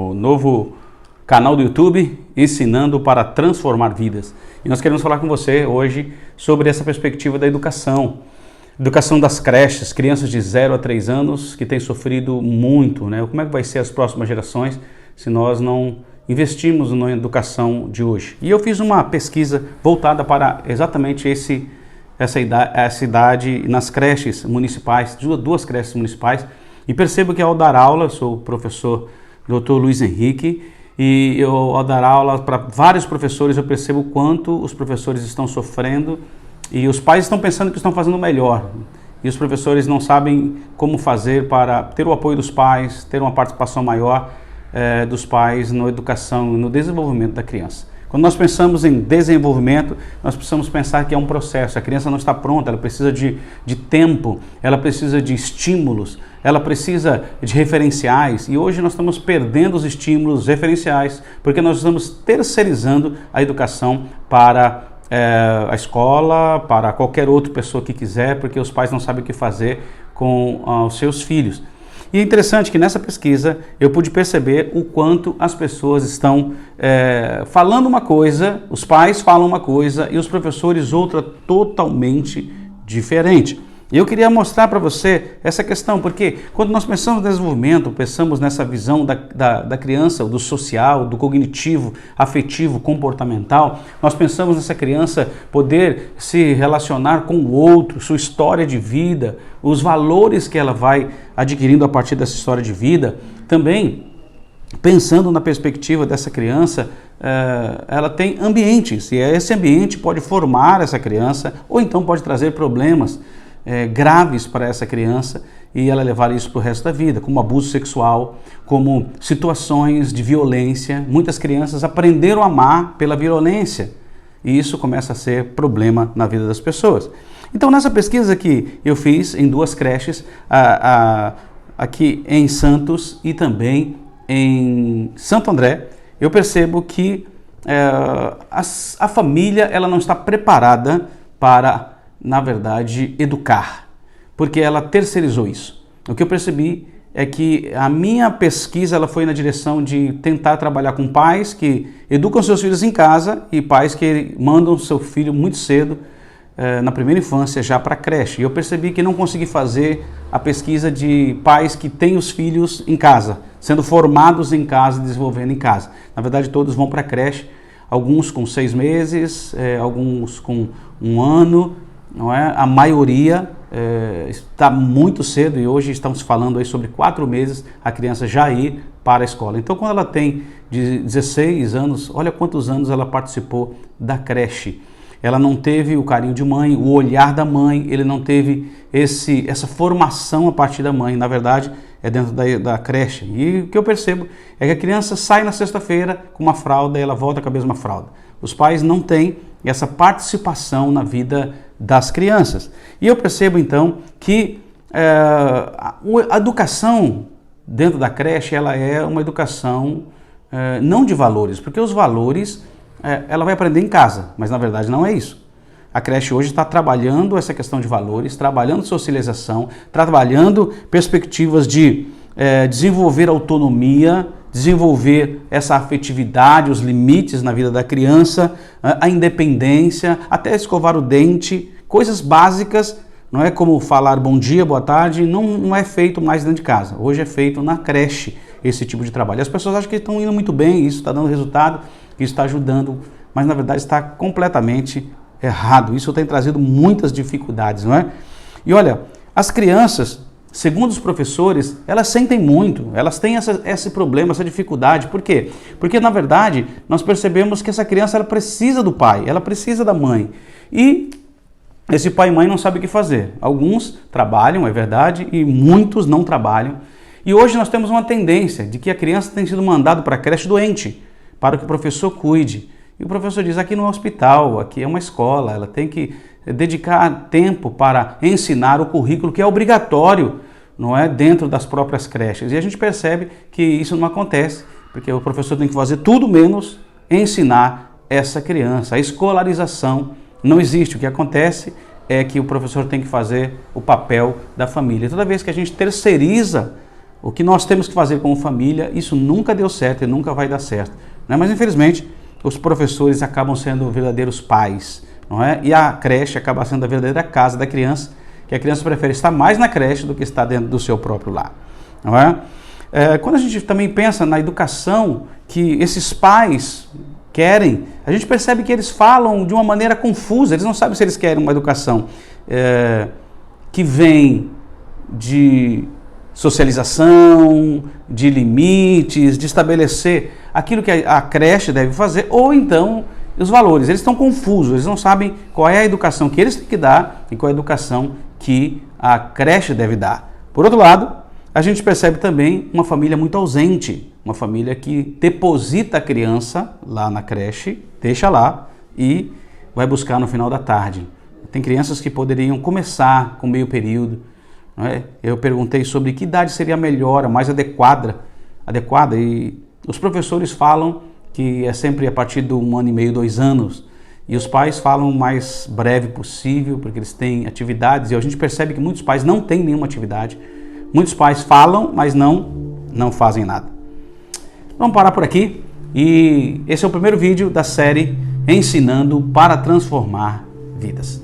o novo canal do YouTube Ensinando para Transformar Vidas. E nós queremos falar com você hoje sobre essa perspectiva da educação. Educação das creches, crianças de 0 a 3 anos que têm sofrido muito, né? Como é que vai ser as próximas gerações se nós não investimos na educação de hoje? E eu fiz uma pesquisa voltada para exatamente essa idade nas creches municipais, duas creches municipais, e percebo que ao dar aula, sou o professor Dr. Luiz Henrique, e eu, ao dar aula para vários professores, eu percebo o quanto os professores estão sofrendo e os pais estão pensando que estão fazendo o melhor. E os professores não sabem como fazer para ter o apoio dos pais, ter uma participação maior dos pais na educação e no desenvolvimento da criança. Quando nós pensamos em desenvolvimento, nós precisamos pensar que é um processo. A criança não está pronta, ela precisa de tempo, ela precisa de estímulos, ela precisa de referenciais. E hoje nós estamos perdendo os estímulos referenciais, porque nós estamos terceirizando a educação para a escola, para qualquer outra pessoa que quiser, porque os pais não sabem o que fazer com os seus filhos. E é interessante que nessa pesquisa eu pude perceber o quanto as pessoas estão falando uma coisa, os pais falam uma coisa e os professores outra totalmente diferente. E eu queria mostrar para você essa questão, porque quando nós pensamos no desenvolvimento, pensamos nessa visão da criança, do social, do cognitivo, afetivo, comportamental, nós pensamos nessa criança poder se relacionar com o outro, sua história de vida, os valores que ela vai adquirindo a partir dessa história de vida. Também, pensando na perspectiva dessa criança, ela tem ambientes, e esse ambiente pode formar essa criança, ou então pode trazer problemas graves para essa criança e ela levar isso para o resto da vida, como abuso sexual, como situações de violência. Muitas crianças aprenderam a amar pela violência e isso começa a ser problema na vida das pessoas. Então, nessa pesquisa que eu fiz em 2 creches, aqui em Santos e também em Santo André, eu percebo que a família ela não está preparada para, na verdade, educar, porque ela terceirizou isso. O que eu percebi é que a minha pesquisa ela foi na direção de tentar trabalhar com pais que educam seus filhos em casa e pais que mandam seu filho muito cedo, na primeira infância, já para a creche. E eu percebi que não consegui fazer a pesquisa de pais que têm os filhos em casa, sendo formados em casa, desenvolvendo em casa. Na verdade, todos vão para a creche, alguns com 6 meses, alguns com 1 ano, não é? A maioria está muito cedo e hoje estamos falando aí sobre 4 meses a criança já ir para a escola. Então, quando ela tem de 16 anos, olha quantos anos ela participou da creche. Ela não teve o carinho de mãe, o olhar da mãe, ele não teve essa formação a partir da mãe. Na verdade, é dentro da creche. E o que eu percebo é que a criança sai na sexta-feira com uma fralda e ela volta com a mesma fralda. Os pais não têm essa participação na vida das crianças. E eu percebo então que a educação dentro da creche ela é uma educação não de valores, porque os valores ela vai aprender em casa, mas na verdade não é isso. A creche hoje está trabalhando essa questão de valores, trabalhando socialização, trabalhando perspectivas de desenvolver autonomia, desenvolver essa afetividade, os limites na vida da criança, a independência, até escovar o dente, coisas básicas, não é como falar bom dia, boa tarde, não é feito mais dentro de casa. Hoje é feito na creche esse tipo de trabalho. As pessoas acham que estão indo muito bem, isso está dando resultado, isso está ajudando, mas na verdade está completamente errado. Isso tem trazido muitas dificuldades, não é? E olha, as crianças, segundo os professores, elas sentem muito, elas têm esse problema, essa dificuldade. Por quê? Porque, na verdade, nós percebemos que essa criança ela precisa do pai, ela precisa da mãe. E esse pai e mãe não sabem o que fazer. Alguns trabalham, é verdade, e muitos não trabalham. E hoje nós temos uma tendência de que a criança tem sido mandada para a creche doente, para que o professor cuide. E o professor diz, aqui no hospital, aqui é uma escola, ela tem que dedicar tempo para ensinar o currículo que é obrigatório, não é, dentro das próprias creches. E a gente percebe que isso não acontece, porque o professor tem que fazer tudo menos ensinar essa criança. A escolarização não existe. O que acontece é que o professor tem que fazer o papel da família. Toda vez que a gente terceiriza o que nós temos que fazer como família, isso nunca deu certo e nunca vai dar certo, né? Mas infelizmente os professores acabam sendo verdadeiros pais, não é? E a creche acaba sendo a verdadeira casa da criança, que a criança prefere estar mais na creche do que estar dentro do seu próprio lar, não é? Quando a gente também pensa na educação que esses pais querem, a gente percebe que eles falam de uma maneira confusa, eles não sabem se eles querem uma educação que vem de socialização, de limites, de estabelecer aquilo que a creche deve fazer, ou então os valores. Eles estão confusos, eles não sabem qual é a educação que eles têm que dar e qual é a educação que a creche deve dar. Por outro lado, a gente percebe também uma família muito ausente, uma família que deposita a criança lá na creche, deixa lá e vai buscar no final da tarde. Tem crianças que poderiam começar com meio período, não é? Eu perguntei sobre que idade seria a melhor, a mais adequada, e os professores falam que é sempre a partir de 1 ano e meio, 2 anos, e os pais falam o mais breve possível, porque eles têm atividades, e a gente percebe que muitos pais não têm nenhuma atividade. Muitos pais falam, mas não fazem nada. Vamos parar por aqui. E esse é o primeiro vídeo da série Ensinando para Transformar Vidas.